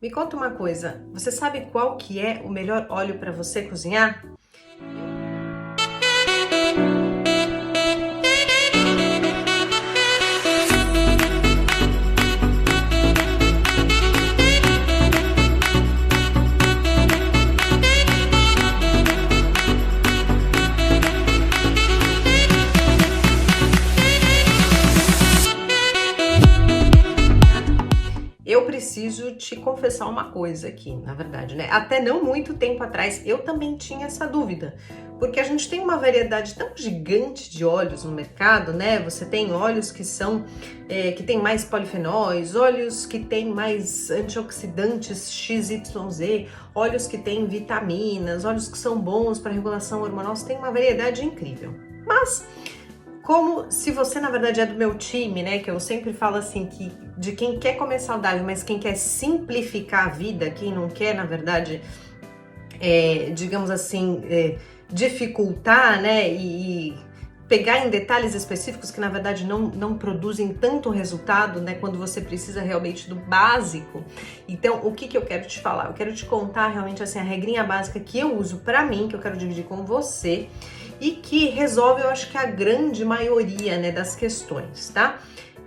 Me conta uma coisa, você sabe qual que é o melhor óleo para você cozinhar? Eu preciso te confessar uma coisa aqui, na verdade, né? Até não muito tempo atrás eu também tinha essa dúvida, porque a gente tem uma variedade tão gigante de óleos no mercado, né? Você tem óleos que são que tem mais polifenóis, óleos que tem mais antioxidantes XYZ, óleos que têm vitaminas, óleos que são bons para regulação hormonal. Você tem uma variedade incrível, mas como se você, na verdade, é do meu time, né? Que eu sempre falo assim, que de quem quer comer saudável, mas quem quer simplificar a vida, quem não quer, na verdade, digamos assim, dificultar, né? E pegar em detalhes específicos que, na verdade, não produzem tanto resultado, né? Quando você precisa realmente do básico. Então, o que eu quero te falar? Eu quero te contar realmente, assim, a regrinha básica que eu uso pra mim, que eu quero dividir com você, e que resolve, eu acho que a grande maioria, né, das questões, tá?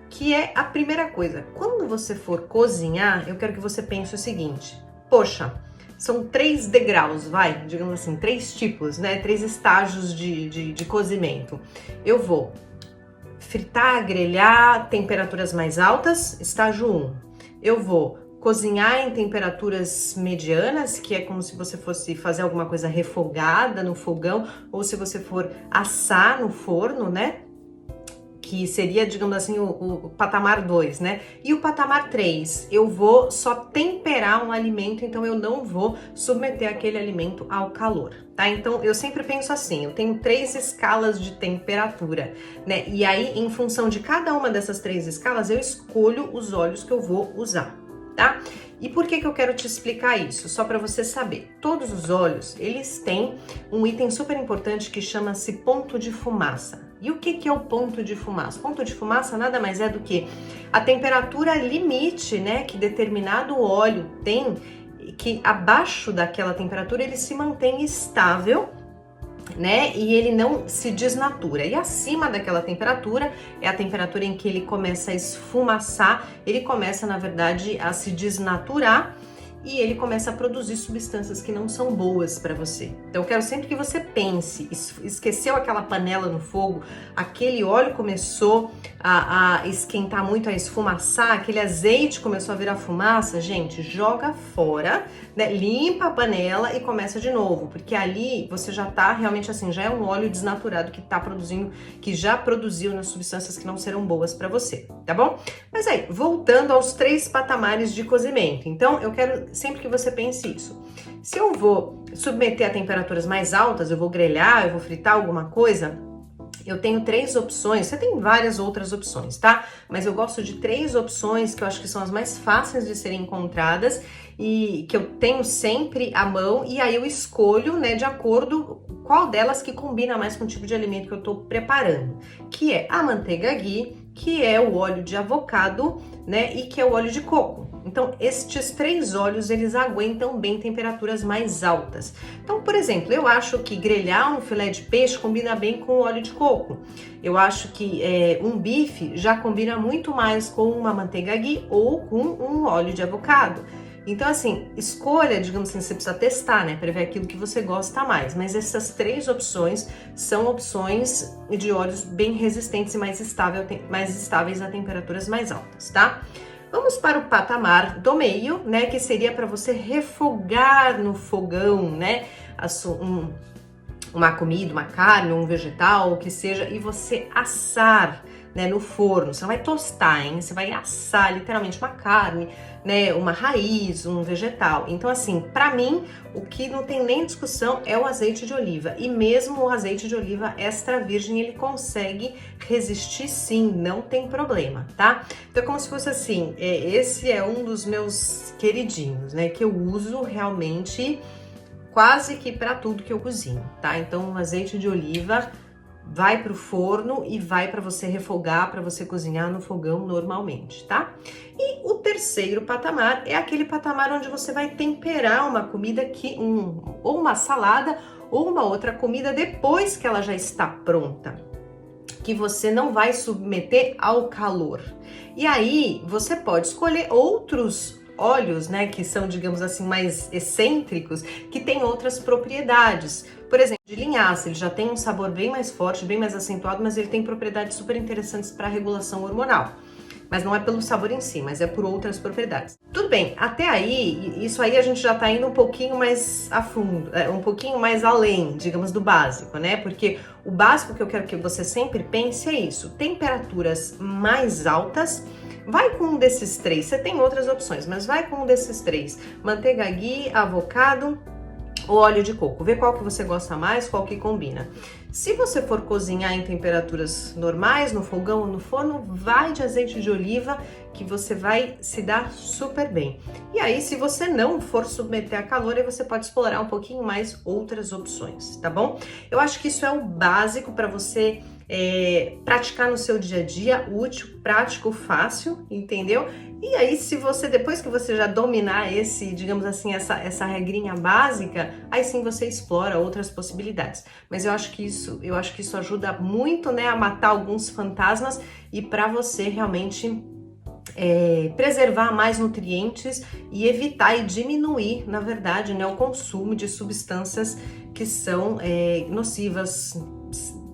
Que é a primeira coisa, quando você for cozinhar, eu quero que você pense o seguinte: poxa, são 3 degraus, digamos assim, 3 tipos, né, 3 estágios de cozimento. Eu vou fritar, grelhar, temperaturas mais altas, estágio 1. Eu vou cozinhar em temperaturas medianas, que é como se você fosse fazer alguma coisa refogada no fogão, ou se você for assar no forno, né? Que seria, digamos assim, o patamar 2, né? E o patamar 3, eu vou só temperar um alimento, então eu não vou submeter aquele alimento ao calor, tá? Então eu sempre penso assim, eu tenho 3 escalas de temperatura, né? E aí, em função de cada uma dessas 3 escalas, eu escolho os óleos que eu vou usar, tá? E por que eu quero te explicar isso? Só para você saber, todos os óleos, eles têm um item super importante que chama-se ponto de fumaça. E o que é o ponto de fumaça? Ponto de fumaça nada mais é do que a temperatura limite, né, que determinado óleo tem, que abaixo daquela temperatura ele se mantém estável, né? E ele não se desnatura. E acima daquela temperatura é a temperatura em que ele começa a esfumaçar, ele começa, na verdade, a se desnaturar e ele começa a produzir substâncias que não são boas para você. Então eu quero sempre que você pense, esqueceu aquela panela no fogo, aquele óleo começou a esquentar muito, a esfumaçar, aquele azeite começou a virar fumaça, gente, joga fora, né? Limpa a panela e começa de novo, porque ali você já tá realmente assim, já é um óleo desnaturado que tá produzindo, que já produziu nas substâncias que não serão boas para você, tá bom? Mas aí, voltando aos 3 patamares de cozimento, então eu quero sempre que você pense isso. Se eu vou submeter a temperaturas mais altas, eu vou grelhar, eu vou fritar alguma coisa, eu tenho 3 opções, você tem várias outras opções, tá? Mas eu gosto de 3 opções que eu acho que são as mais fáceis de serem encontradas e que eu tenho sempre à mão, e aí eu escolho, né, de acordo qual delas que combina mais com o tipo de alimento que eu tô preparando, que é a manteiga ghee, que é o óleo de avocado, né, e que é o óleo de coco. Então, estes 3 óleos, eles aguentam bem temperaturas mais altas. Então, por exemplo, eu acho que grelhar um filé de peixe combina bem com o óleo de coco. Eu acho que um bife já combina muito mais com uma manteiga ghee ou com um óleo de avocado. Então, assim, escolha, digamos assim, você precisa testar, né, para ver aquilo que você gosta mais. Mas essas 3 opções são opções de óleos bem resistentes e mais estáveis a temperaturas mais altas, tá? Vamos para o patamar do meio, né, que seria para você refogar no fogão, né, uma comida, uma carne, um vegetal, o que seja, e você assar, né, no forno. Você não vai tostar, hein? Você vai assar literalmente uma carne, né, uma raiz, um vegetal. Então, assim, para mim, o que não tem nem discussão é o azeite de oliva. E mesmo o azeite de oliva extra virgem, ele consegue resistir sim, não tem problema, tá? Então, é como se fosse assim, esse é um dos meus queridinhos, né, que eu uso realmente quase que para tudo que eu cozinho, tá? Então, o azeite de oliva vai para o forno e vai para você refogar, para você cozinhar no fogão normalmente, tá? E o terceiro patamar é aquele patamar onde você vai temperar uma comida ou uma salada ou uma outra comida depois que ela já está pronta, que você não vai submeter ao calor. E aí você pode escolher outros óleos, né, que são, digamos assim, mais excêntricos, que têm outras propriedades. Por exemplo, de linhaça, ele já tem um sabor bem mais forte, bem mais acentuado, mas ele tem propriedades super interessantes para regulação hormonal. Mas não é pelo sabor em si, mas é por outras propriedades. Tudo bem, até aí, isso aí a gente já tá indo um pouquinho mais a fundo, um pouquinho mais além, digamos, do básico, né? Porque o básico que eu quero que você sempre pense é isso: temperaturas mais altas. Vai com um desses três, você tem outras opções, mas vai com um desses três: manteiga ghee, avocado ou óleo de coco. Vê qual que você gosta mais, qual que combina. Se você for cozinhar em temperaturas normais, no fogão ou no forno, vai de azeite de oliva, que você vai se dar super bem. E aí, se você não for submeter a calor, aí você pode explorar um pouquinho mais outras opções, tá bom? Eu acho que isso é o básico para você praticar no seu dia a dia, útil, prático, fácil, entendeu? E aí, se você, depois que você já dominar digamos assim, essa regrinha básica, aí sim você explora outras possibilidades. Mas eu acho que isso ajuda muito, né, a matar alguns fantasmas e para você realmente preservar mais nutrientes e evitar e diminuir, na verdade, né, o consumo de substâncias que são nocivas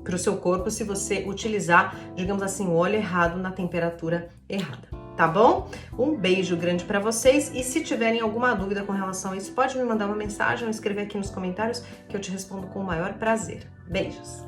para o seu corpo se você utilizar, digamos assim, o óleo errado na temperatura errada. Tá bom? Um beijo grande para vocês e se tiverem alguma dúvida com relação a isso, pode me mandar uma mensagem ou escrever aqui nos comentários que eu te respondo com o maior prazer. Beijos!